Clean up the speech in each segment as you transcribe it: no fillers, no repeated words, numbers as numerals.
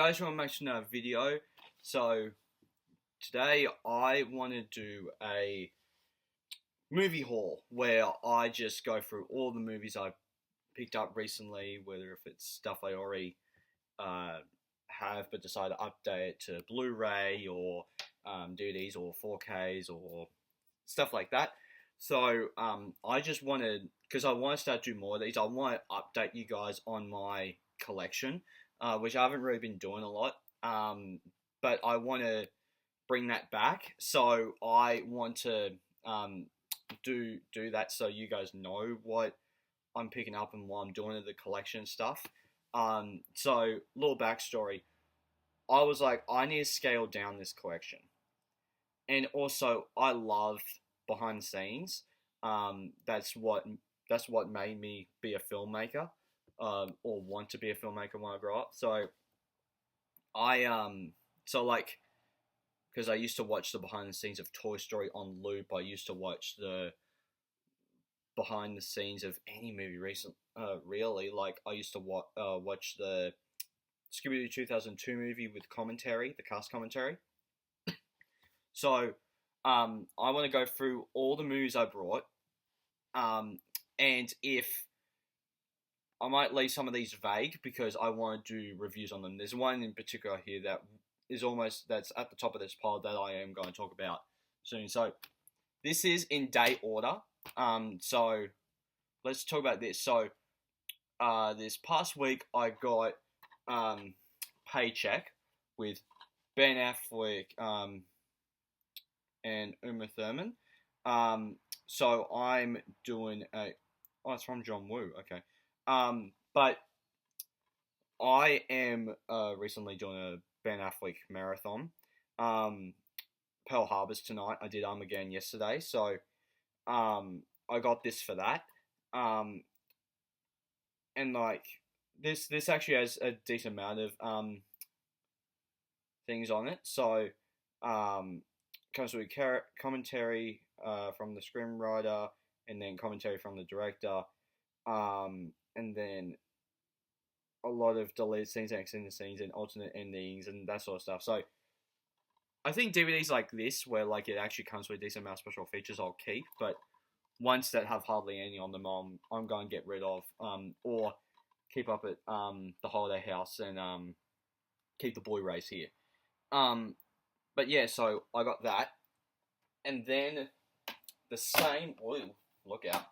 guys, want to make another video. So today I want to do a movie haul where I just go through all the movies I've picked up recently, whether if it's stuff I already uh, have but decide to update it to Blu-ray or DVDs or 4Ks or stuff like that. So I just wanted, because I want to start doing more of these, I want to update you guys on my collection, which I haven't really been doing a lot. But I want to bring that back. So I want to do that so you guys know what I'm picking up and what I'm doing to the collection stuff. So little backstory. I was like, I need to scale down this collection. And also, I love behind the scenes. That's what made me be a filmmaker, or want to be a filmmaker when I grow up. So like, because I used to watch the behind the scenes of Toy Story on loop. I used to watch the behind the scenes of any movie really. Like, I used to watch the Scooby-Doo 2002 movie with commentary, the cast commentary. So, I want to go through all the movies I brought, and if I might leave some of these vague because I want to do reviews on them. There's one in particular here that's at the top of this pile that I am going to talk about soon. So, this is in date order. So let's talk about this. So, this past week I got Paycheck with Ben Affleck, and Uma Thurman. So I'm doing it's from John Woo. Okay. But I am recently doing a Ben Affleck marathon. Pearl Harbor's tonight. I did Armageddon yesterday, so I got this for that. And like this actually has a decent amount of things on it. So comes with commentary from the screenwriter, and then commentary from the director, and then a lot of deleted scenes and extended scenes and alternate endings and that sort of stuff. So I think DVDs like this, where like it actually comes with a decent amount of special features, I'll keep. But ones that have hardly any on them, I'm going to get rid of, or keep up at the Holiday House and keep the Blu-rays here. But yeah, so I got that, and then the same. Ooh, look out!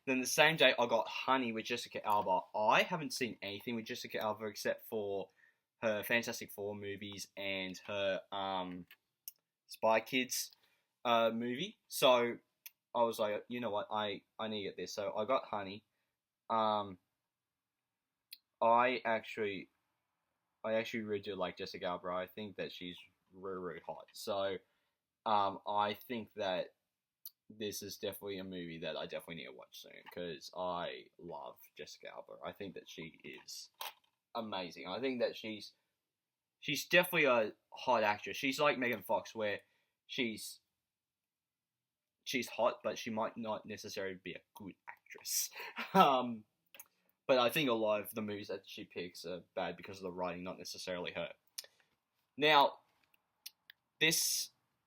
Then the same day I got Honey with Jessica Alba. I haven't seen anything with Jessica Alba except for her Fantastic Four movies and her Spy Kids movie. So I was like, you know what, I need to get this. So I got Honey. I actually really do like Jessica Alba. I think that she's really, really hot. So I think that this is definitely a movie that I definitely need to watch soon, because I love Jessica Alba. I think that she is amazing. I think that she's definitely a hot actress. She's like Megan Fox, where she's hot, but she might not necessarily be a good actress. But I think a lot of the movies that she picks are bad because of the writing, not necessarily her. Now,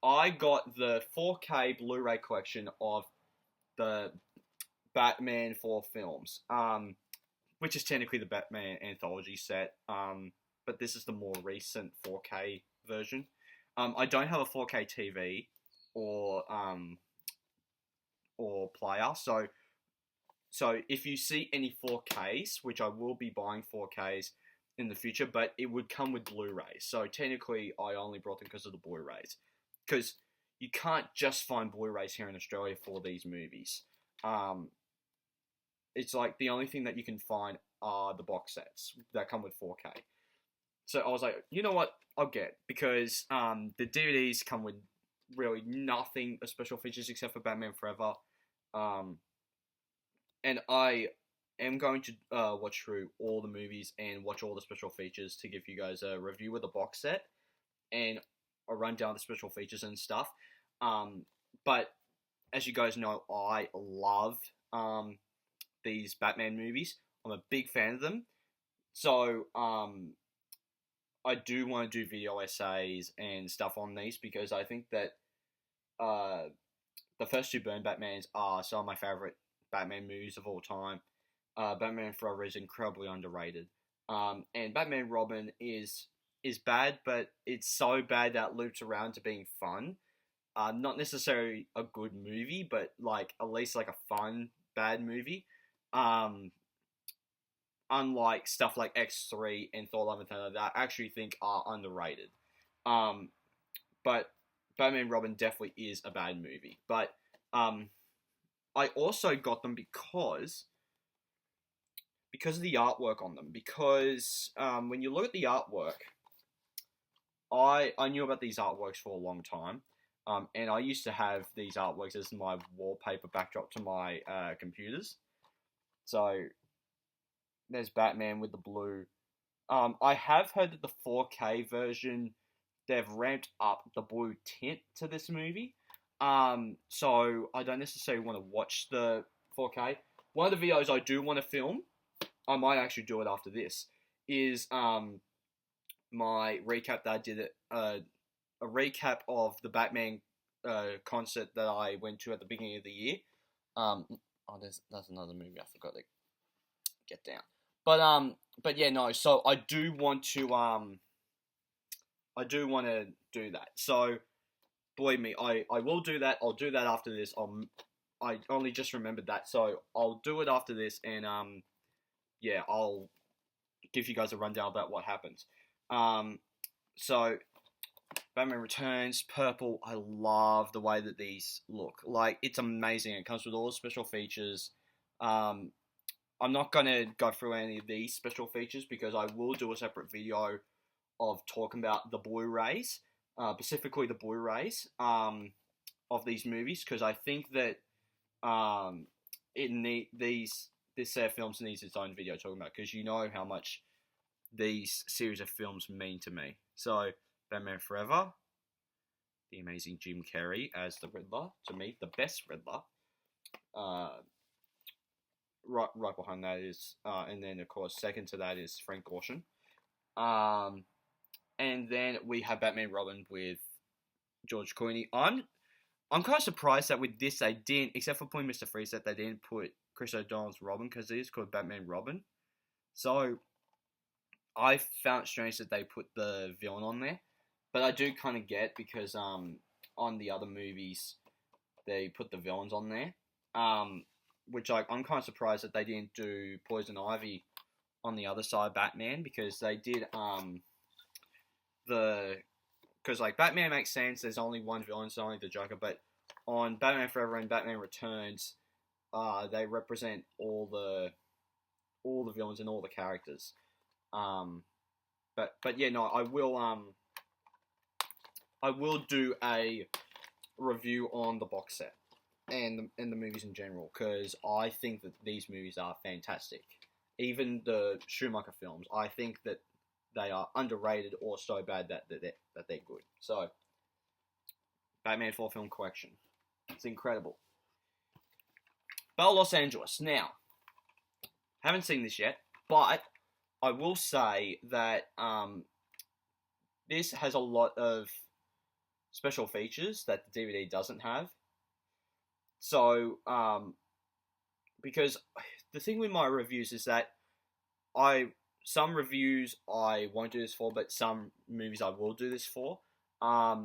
I got the 4K Blu-ray collection of the Batman 4 films, which is technically the Batman anthology set, but this is the more recent 4K version. I don't have a 4K TV or player, so if you see any 4Ks, which I will be buying 4Ks in the future, but it would come with Blu-rays. So technically, I only brought them because of the Blu-rays, because you can't just find Blu-rays here in Australia for these movies. It's like the only thing that you can find are the box sets that come with 4K. So I was like, you know what, I'll get, because the DVDs come with really nothing of special features except for Batman Forever. And I am going to watch through all the movies and watch all the special features to give you guys a review of the box set and a rundown of the special features and stuff. But as you guys know, I love these Batman movies. I'm a big fan of them. So I do want to do video essays and stuff on these because I think that uh, the first two Burn Batmans are some of my favorite Batman movies of all time. Batman Forever is incredibly underrated, and Batman Robin is bad, but it's so bad that it loops around to being fun. Not necessarily a good movie, but like at least like a fun bad movie. Um, Unlike stuff like X3 and Thor: Love and Thunder that I actually think are underrated. Um, but Batman Robin definitely is a bad movie. But I also got them because of the artwork on them. Because when you look at the artwork, I knew about these artworks for a long time. And I used to have these artworks as my wallpaper backdrop to my computers. So there's Batman with the blue. I have heard that the 4K version, they've ramped up the blue tint to this movie. So I don't necessarily want to watch the 4K. One of the videos I do want to film, I might actually do it after this, is my recap that I did a recap of the Batman concert that I went to at the beginning of the year. That's another movie I forgot to get down. But yeah, no. So I do want to do that. So believe me, I will do that. I'll do that after this. I only just remembered that, so I'll do it after this, and yeah, I'll give you guys a rundown about what happens. So Batman Returns, purple. I love the way that these look. Like, it's amazing. It comes with all the special features. I'm not gonna go through any of these special features because I will do a separate video of talking about the Blu-rays, specifically the Blu-rays of these movies, because I think that this set of films needs its own video talking about, because you know how much these series of films mean to me. So, Batman Forever, the amazing Jim Carrey as the Riddler, to me, the best Riddler. Right behind that is, and then of course, second to that is Frank Gorshin. And then we have Batman Robin with George Clooney. I'm kind of surprised that with this they didn't, except for putting Mr. Freeze, that they didn't put Chris O'Donnell's Robin, because it is called Batman Robin. So I found it strange that they put the villain on there, but I do kind of get, because on the other movies they put the villains on there. Which I'm kind of surprised that they didn't do Poison Ivy on the other side of Batman, because they did because like Batman makes sense. There's only one villain, it's only the Joker. But on Batman Forever and Batman Returns, they represent all the villains and all the characters. But yeah, no, I will do a review on the box set and the movies in general, because I think that these movies are fantastic. Even the Schumacher films, I think that they are underrated or so bad that they're good. So, Batman 4 film collection, it's incredible. Battle Los Angeles. Now, haven't seen this yet, but I will say that this has a lot of special features that the DVD doesn't have. So, because the thing with my reviews is that some reviews I won't do this for, but some movies I will do this for. I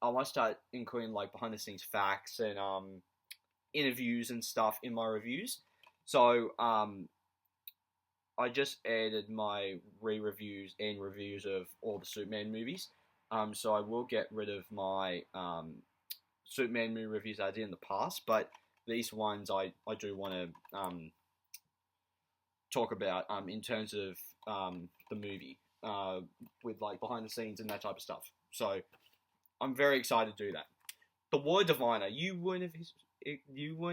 want to start including like behind the scenes facts and interviews and stuff in my reviews. So, I just added my re-reviews and reviews of all the Superman movies. So I will get rid of my Superman movie reviews I did in the past, but these ones I do want to talk about in terms of the movie, with like behind the scenes and that type of stuff. So I'm very excited to do that. The Word Diviner, you wouldn't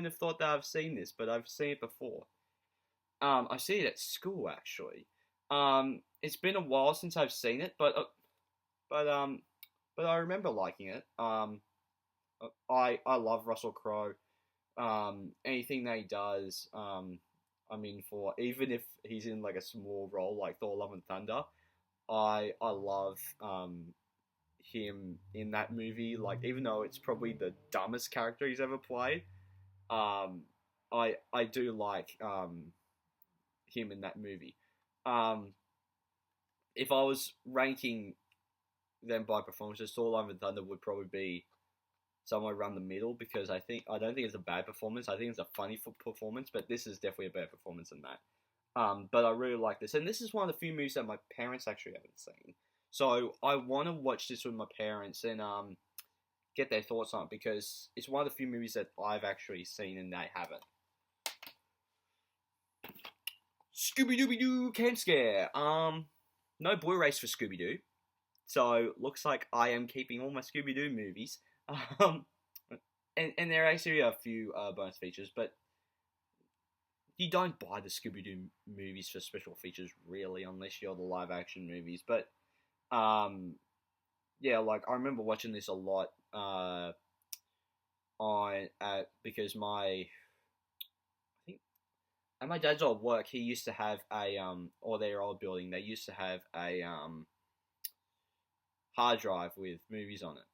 have thought that I've seen this, but I've seen it before. I see it at school actually. It's been a while since I've seen it, but I remember liking it. I love Russell Crowe. Anything that he does, I'm in for. Even if he's in like a small role like Thor: Love and Thunder, I love him in that movie. Like, even though it's probably the dumbest character he's ever played, um, I do like him in that movie. Um, if I was ranking them by performances, Thor: Love and Thunder would probably be somewhere around the middle because I don't think it's a bad performance. I think it's a funny performance, but this is definitely a better performance than that. But I really like this, and this is one of the few movies that my parents actually haven't seen. So I want to watch this with my parents and get their thoughts on it because it's one of the few movies that I've actually seen and they haven't. Scooby Dooby Doo Camp Scare. No Blu-rays for Scooby Doo, so looks like I am keeping all my Scooby Doo movies. Um, and there are actually a few bonus features, but you don't buy the Scooby Doo movies for special features really, unless you're the live action movies. But yeah, like I remember watching this a lot on because my I think at my dad's old work he used to have a or their old building they used to have a hard drive with movies on it,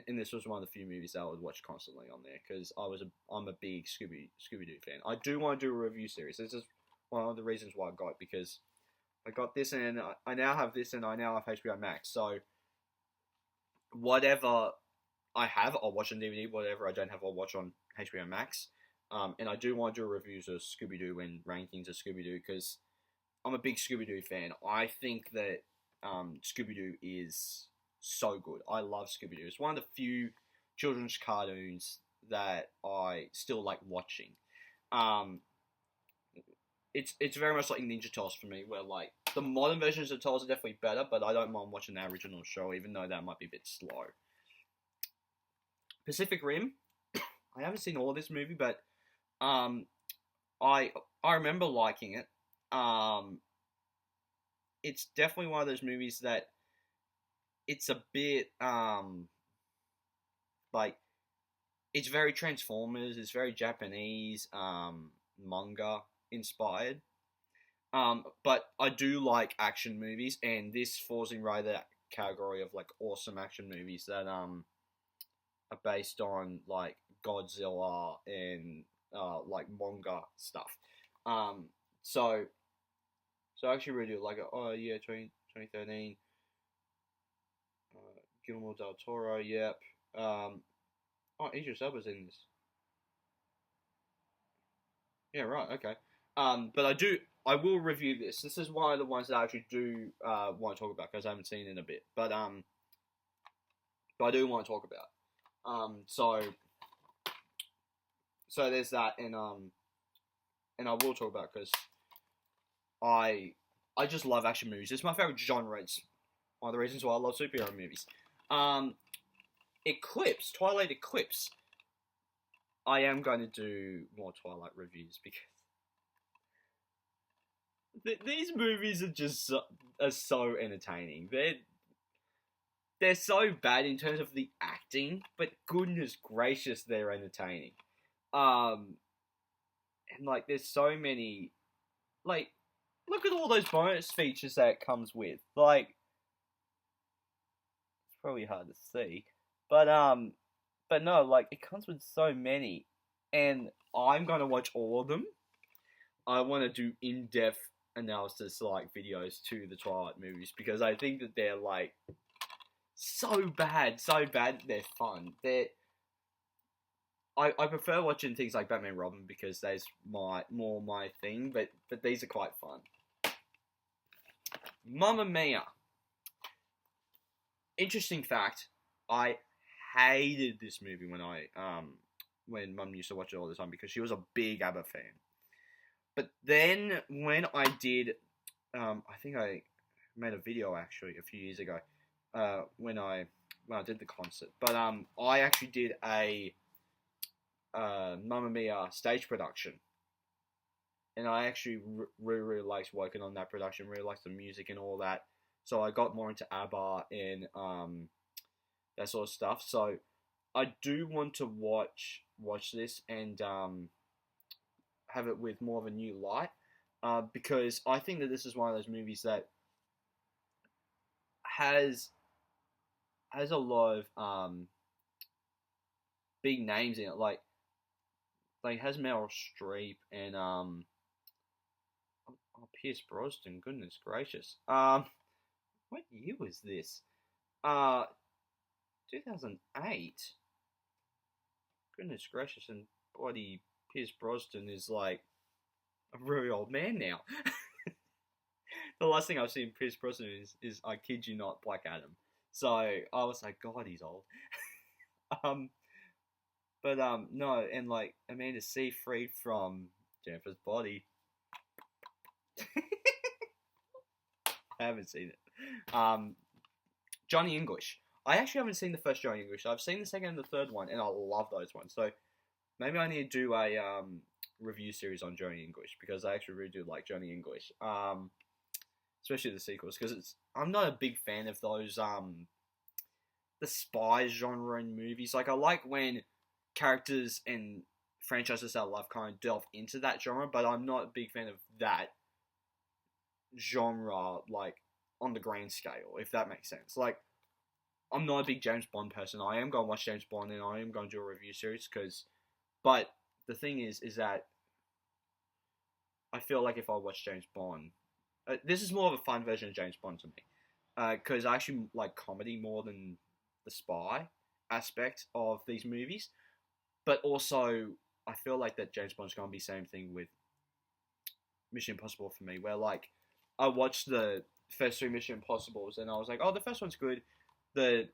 and this was one of the few movies that I would watch constantly on there because I'm a big Scooby Doo fan. I do want to do a review series. This is one of the reasons why I got it, because I got this and I now have this and I now have HBO Max. So whatever I have, I'll watch on DVD. Whatever I don't have, I'll watch on HBO Max. And I do want to do reviews of Scooby Doo and rankings of Scooby Doo because I'm a big Scooby Doo fan. I think that Scooby Doo is so good. I love Scooby Doo. It's one of the few children's cartoons that I still like watching. Um, it's very much like Ninja Turtles for me, where like the modern versions of Turtles are definitely better, but I don't mind watching the original show, even though that might be a bit slow. Pacific Rim. I haven't seen all of this movie, but um, I remember liking it. It's definitely one of those movies that it's a bit like it's very Transformers. It's very Japanese manga inspired. But I do like action movies, and this falls in right that category of like awesome action movies that are based on like Godzilla and like manga stuff. Um, so so I actually really do like it. Oh yeah, 2013. Guillermo del Toro. Yep. Oh, Idris Elba's in this. Yeah, right. Okay. But I will review this. This is one of the ones that I actually do want to talk about because I haven't seen it in a bit. But I do want to talk about. So there's that, and I will talk about because I just love action movies. It's my favorite genre. It's one of the reasons why I love superhero movies. Eclipse, Twilight Eclipse. I am going to do more Twilight reviews because these movies are just so entertaining. They're so bad in terms of the acting, but goodness gracious, they're entertaining. And like, there's so many, like, look at all those bonus features that it comes with. Like, it's probably hard to see, but no, like, it comes with so many, and I'm gonna watch all of them. I want to do in-depth analysis, like, videos to the Twilight movies, because I think that they're, like, so bad they're fun. I prefer watching things like Batman Robin because that's more my thing, but these are quite fun. Mamma Mia. Interesting fact, I hated this movie when Mum used to watch it all the time because she was a big ABBA fan. But then when I did, I think I made a video actually a few years ago, when I did the concert. But I actually did a Mamma Mia stage production, and I actually really liked working on that production. Really liked the music and all that. So I got more into ABBA and that sort of stuff. So I do want to watch this and have it with more of a new light. because I think that this is one of those movies that has a lot of big names in it. Like has Meryl Streep and Pierce Brosnan. Goodness gracious. What year was this? 2008. Goodness gracious, and bloody Pierce Brosnan is like a very old man now. The last thing I've seen Pierce Brosnan is I kid you not, Black Adam. So I was like, God, he's old. um, no, and like Amanda Seyfried from Jennifer's Body. I haven't seen it. Johnny English. I actually haven't seen the first Johnny English. I've seen the second and the third one, and I love those ones. So maybe I need to do a review series on Johnny English because I actually really do like Johnny English. Especially the sequels because I'm not a big fan of those the spy genre in movies. Like I like when characters and franchises I love kind of delve into that genre, but I'm not a big fan of that genre like on the grand scale, if that makes sense. Like I'm not a big James Bond person. I am going to watch James Bond and I am going to do a review series but the thing is that I feel like if I watch James Bond, this is more of a fun version of James Bond to me, because I actually like comedy more than the spy aspect of these movies. But also, I feel like that James Bond's going to be the same thing with Mission Impossible for me, where like I watched the first three Mission Impossibles and I was like, oh, the first one's good, the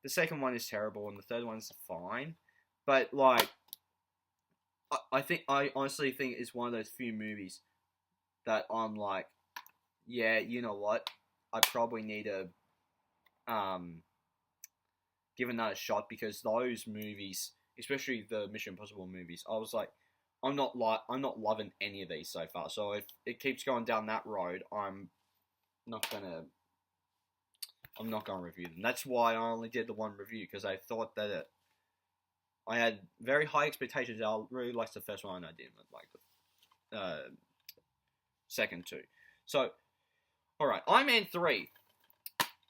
second one is terrible, and the third one's fine. But like, I honestly think it's one of those few movies that I'm like, yeah, you know what, I probably need to give another shot because those movies, especially the Mission Impossible movies, I was like, I'm not loving any of these so far. So if it keeps going down that road, I'm not gonna review them. That's why I only did the one review because I thought that I had very high expectations. I really liked the first one, and I didn't like the second two. So, all right, Iron Man 3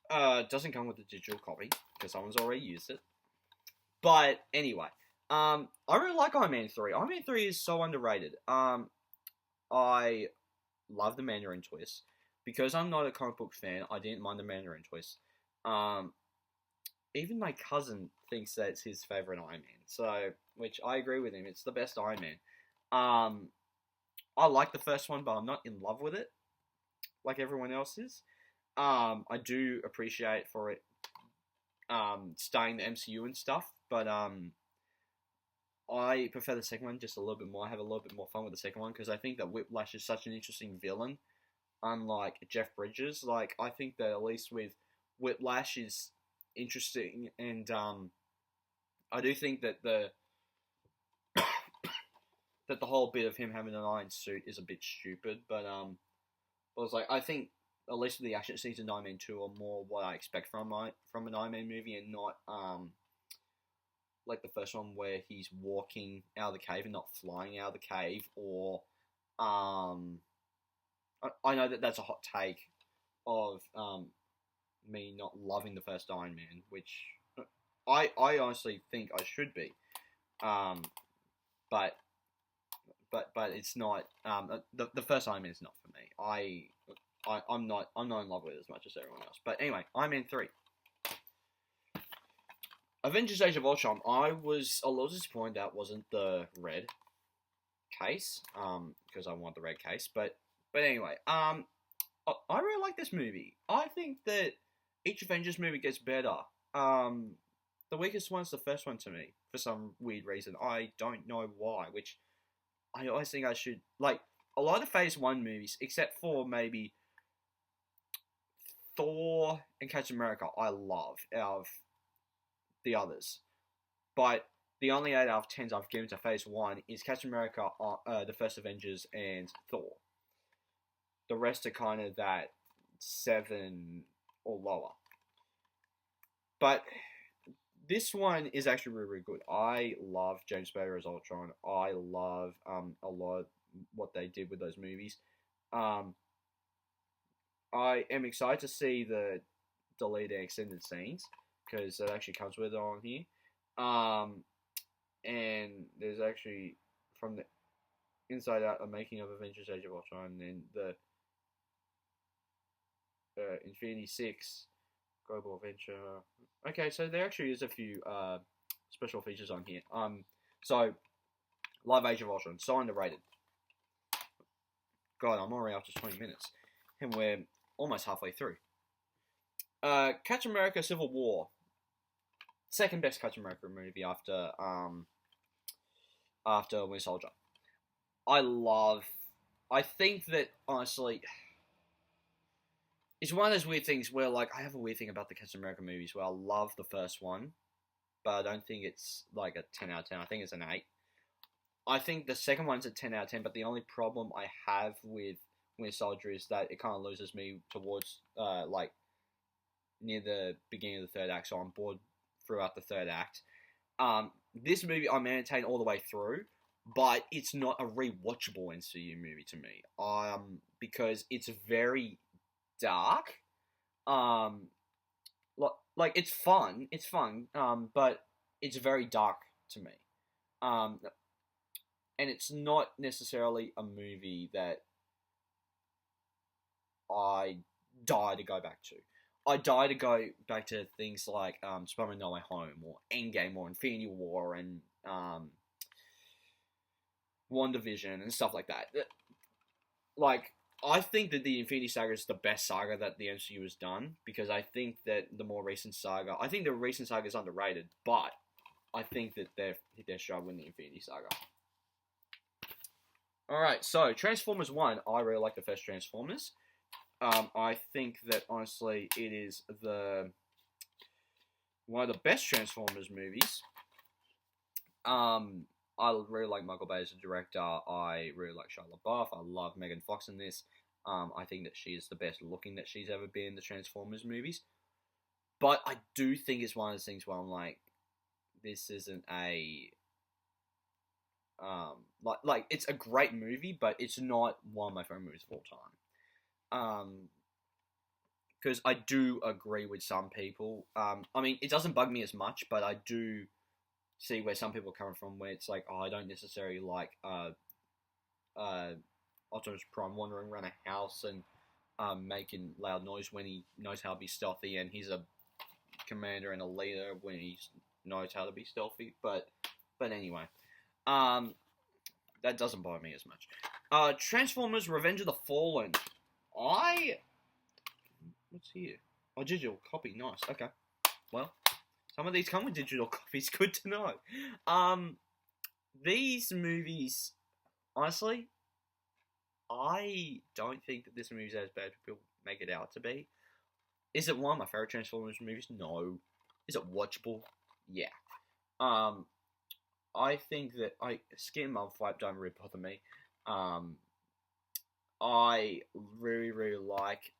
doesn't come with a digital copy because someone's already used it. But anyway, I really like Iron Man 3. Iron Man 3 is so underrated. I love the Mandarin twist. Because I'm not a comic book fan, I didn't mind the Mandarin twist. Even my cousin thinks that it's his favorite Iron Man. So, which I agree with him. It's the best Iron Man. I like the first one, but I'm not in love with it like everyone else is. I do appreciate for it starting the MCU and stuff, but I prefer the second one just a little bit more. I have a little bit more fun with the second one because I think that Whiplash is such an interesting villain, unlike Jeff Bridges. Like I think that at least with Whiplash is interesting, and I do think that the that the whole bit of him having an iron suit is a bit stupid, but I was like, I think at least with the action scenes in Iron Man 2 are more what I expect from an Iron Man movie, and not like the first one where he's walking out of the cave and not flying out of the cave, or I know that that's a hot take of me not loving the first Iron Man, which I honestly think I should be, but it's not. The first Iron Man is not for me. I'm not in love with it as much as everyone else. But anyway, Iron Man 3. Avengers Age of Ultron, I was a little disappointed that wasn't the red case, because I want the red case. But anyway, I really like this movie. I think that each Avengers movie gets better. The weakest one's the first one to me, for some weird reason. I don't know why, which I always think I should, like, a lot of Phase 1 movies, except for maybe Thor and Captain America, I love out of the others. But the only 8 out of 10s I've given to Phase 1 is Captain America, the first Avengers, and Thor. The rest are kind of that 7 or lower. But this one is actually really, really good. I love James Spader as Ultron. I love a lot of what they did with those movies. Um, I am excited to see the deleted extended scenes because it actually comes with it on here. Um, and there's actually from the Inside Out, the making of Avengers: Age of Ultron, and the Infinity Six Global Adventure. Okay, so there actually is a few special features on here. So Live Age of Ultron, so underrated. God, I'm already up to 20 minutes, and we're almost halfway through. Captain America: Civil War, second best Captain America movie after Winter Soldier. I think that honestly, it's one of those weird things where like I have a weird thing about the Captain America movies where I love the first one, but I don't think it's like a 10 out of 10. I think it's an 8. I think the second one's a 10 out of 10, but the only problem I have with Winter Soldier is that it kind of loses me towards like near the beginning of the third act, so I'm bored throughout the third act. This movie I maintain all the way through, but it's not a rewatchable MCU movie to me. Because it's very dark. Like it's fun, but it's very dark to me. And it's not necessarily a movie that I die to go back to. I die to go back to things like Spider-Man No Way Home or Endgame or Infinity War and WandaVision and stuff like that. Like, I think that the Infinity Saga is the best saga that the MCU has done because I think that the more recent saga, I think the recent saga is underrated, but I think that they're struggling the Infinity Saga. Alright, so Transformers 1, I really like the first Transformers. I think that honestly it is one of the best Transformers movies. I really like Michael Bay as a director. I really like Shia LaBeouf. I love Megan Fox in this. I think that she is the best looking that she's ever been in the Transformers movies. But I do think it's one of those things where I'm like, this isn't a like it's a great movie, but it's not one of my favorite movies of all time. Because I do agree with some people. I mean, it doesn't bug me as much, but I do see where some people are coming from, where it's like, oh, I don't necessarily like Optimus Prime wandering around a house and making loud noise when he knows how to be stealthy, and he's a commander and a leader when he knows how to be stealthy. But anyway, that doesn't bother me as much. Transformers: Revenge of the Fallen. What's here? Oh, digital copy. Nice. Okay. Well, some of these come with digital copies. Good to know. These movies, honestly, I don't think that this movie is as bad as people make it out to be. Is it one of my favorite Transformers movies? No. Is it watchable? Yeah. I think that Skin Mum Fight don't really bother me. I really, really like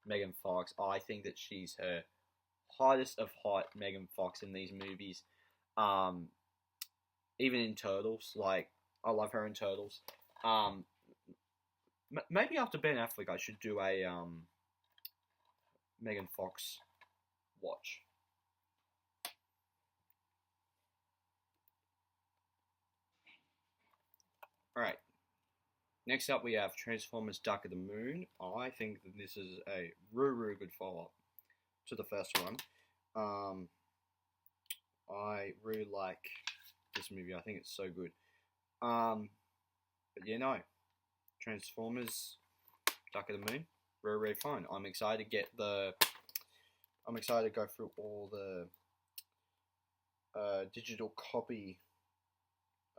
Megan Fox. I think that she's her hottest of hot Megan Fox in these movies. Even in Turtles, like I love her in Turtles. Maybe after Ben Affleck, I should do a Megan Fox watch. All right. Next up, we have Transformers: Dark of the Moon. I think that this is a really, really good follow-up to the first one. I really like this movie. I think it's so good. But yeah, no. Transformers: Dark of the Moon, really, really fun. I'm excited to go through all the digital copy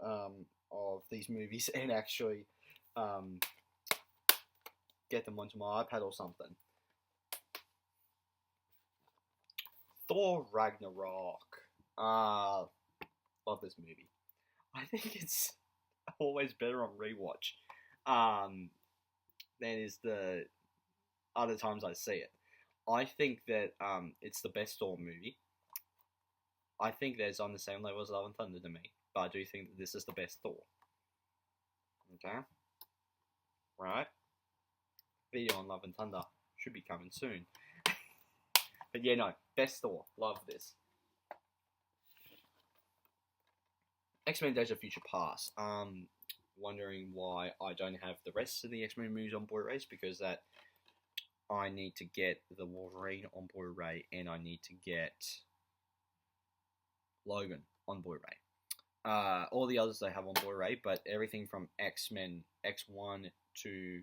of these movies and actually get them onto my iPad or something. Thor Ragnarok. Love this movie. I think it's always better on rewatch than is the other times I see it. I think that it's the best Thor movie. I think that it's on the same level as Love and Thunder to me, but I do think that this is the best Thor. Okay, right. Video on Love and Thunder should be coming soon. But yeah, no, best Thor. Love this. X-Men Days of Future Past. Wondering why I don't have the rest of the X-Men movies on Blu-rays, because that I need to get the Wolverine on Blu-ray and I need to get Logan on Blu-ray. All the others they have on Blu-ray, but everything from X-Men X1 to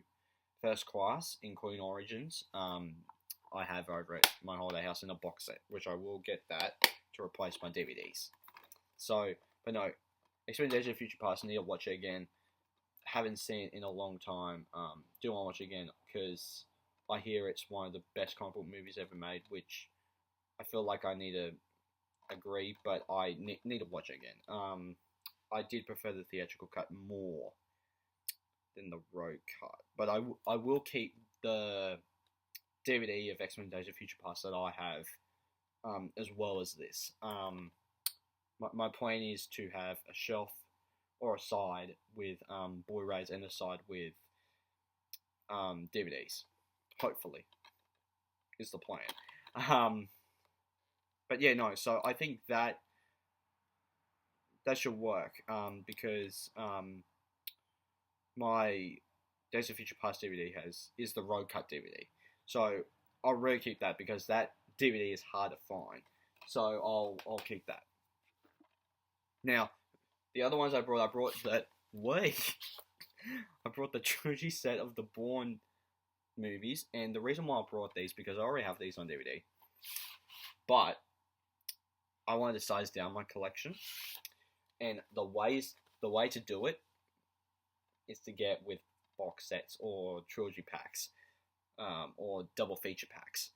First Class, including Origins, I have over at my holiday house in a box set, which I will get that to replace my DVDs. So, but no, X-Men Days of Future Past, I need to watch it again. Haven't seen it in a long time. Do want to watch it again because I hear it's one of the best comic book movies ever made, which I feel like I need to agree, but I need to watch it again. I did prefer the theatrical cut more than the road cut, but I will keep the DVD of X-Men Days of Future Past that I have, as well as this. My plan is to have a shelf or a side with Blu-rays and a side with DVDs. Hopefully, is the plan. But yeah, no. So I think that should work. Because my Days of Future Past DVD is the road cut DVD. So I'll really keep that because that DVD is hard to find. So I'll keep that. Now, the other ones I brought that way. I brought the trilogy set of the Bourne movies, and the reason why I brought these because I already have these on DVD. But I wanted to size down my collection, and the way to do it is to get with box sets or trilogy packs, or double feature packs.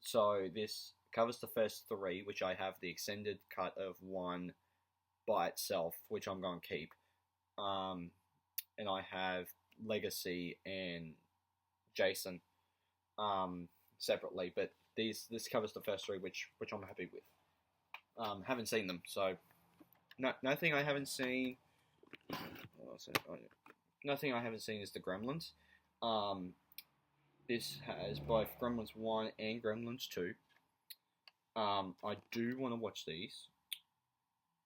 So this covers the first three, which I have the extended cut of one by itself, which I'm going to keep. And I have Legacy and Jason separately, but this covers the first three, which I'm happy with. Haven't seen them, so nothing I haven't seen. Nothing I haven't seen is the Gremlins. This has both Gremlins 1 and Gremlins 2. I do want to watch these.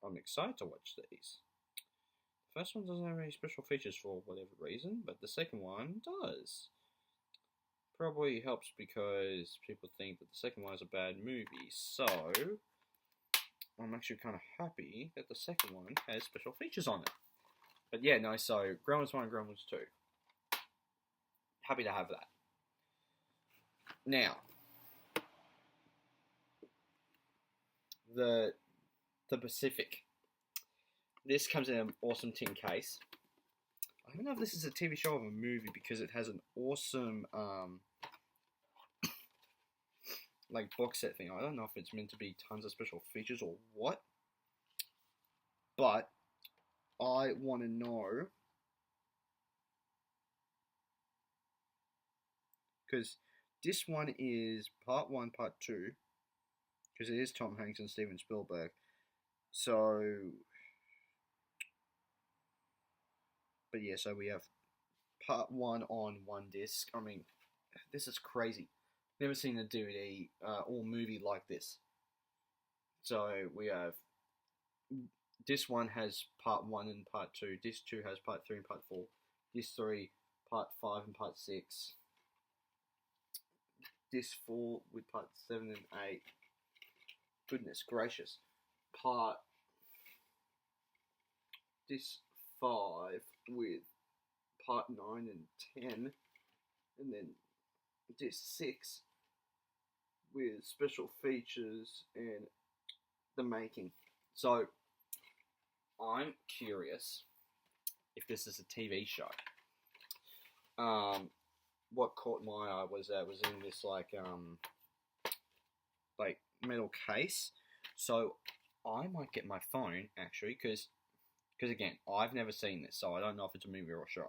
I'm excited to watch these. The first one doesn't have any special features for whatever reason, but the second one does. Probably helps because people think that the second one is a bad movie, so I'm actually kind of happy that the second one has special features on it. But yeah, no, so Gremlins 1 and Gremlins 2. Happy to have that. Now, the Pacific. This comes in an awesome tin case. I don't know if this is a TV show or a movie because it has an awesome like box set thing. I don't know if it's meant to be tons of special features or what, but I want to know because this one is part 1, part 2, because it is Tom Hanks and Steven Spielberg. So, but yeah, so we have part 1 on one disc. I mean, this is crazy. Never seen a DVD or movie like this. So we have this one has part 1 and part 2. This 2 has part 3 and part 4. This 3 part 5 and part 6. This 4 with part 7 and 8. Goodness gracious. This 5 with part 9 and 10. And then this 6 with special features and the making. So, I'm curious if this is a TV show. What caught my eye was that it was in this like metal case. So I might get my phone actually, because again, I've never seen this, so I don't know if it's a movie or a show,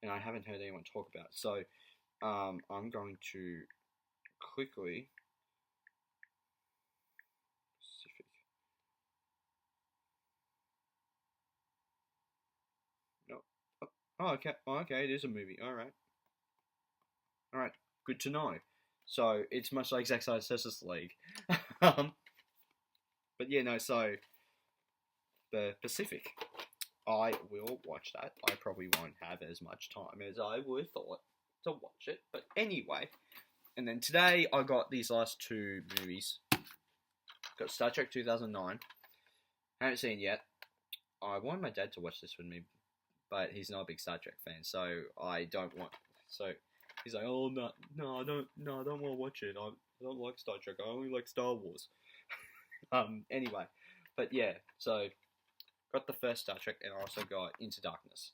and I haven't heard anyone talk about it. So I'm going to quickly Oh, okay. Oh, okay, it is a movie. All right. All right. Good to know. So it's much like Zack Snyder's Justice League. um, but yeah, no. So the Pacific, I will watch that. I probably won't have as much time as I would thought to watch it. But anyway, and then today I got these last two movies. Got Star Trek 2009. Haven't seen yet. I wanted my dad to watch this with me, but he's not a big Star Trek fan, so I don't want. So he's like, "Oh no, I don't want to watch it. I don't like Star Trek. I only like Star Wars." Anyway, but yeah, so got the first Star Trek, and I also got Into Darkness.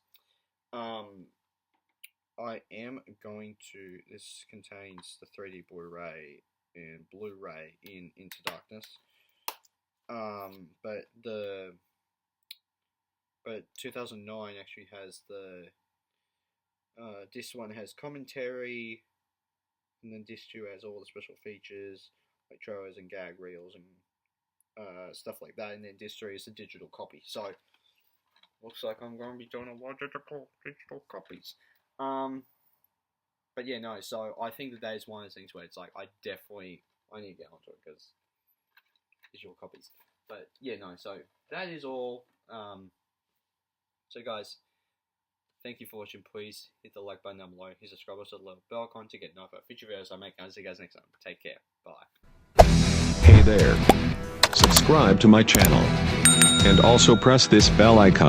I am going to. This contains the 3D Blu-ray and Blu-ray in Into Darkness. But 2009 actually has the. This one has commentary, and then disc 2 has all the special features like trailers and gag reels and stuff like that. And then disc 3 is the digital copy. So looks like I'm going to be doing a lot of digital copies. But yeah, no. So I think that is one of the things where it's like I need to get onto it because digital copies. But yeah, no. So that is all. So guys, thank you for watching. Please hit the like button down below. Hit subscribe to the little bell icon to get notified future videos I make. I'll see you guys next time. Take care. Bye. Hey there. Subscribe to my channel. And also press this bell icon.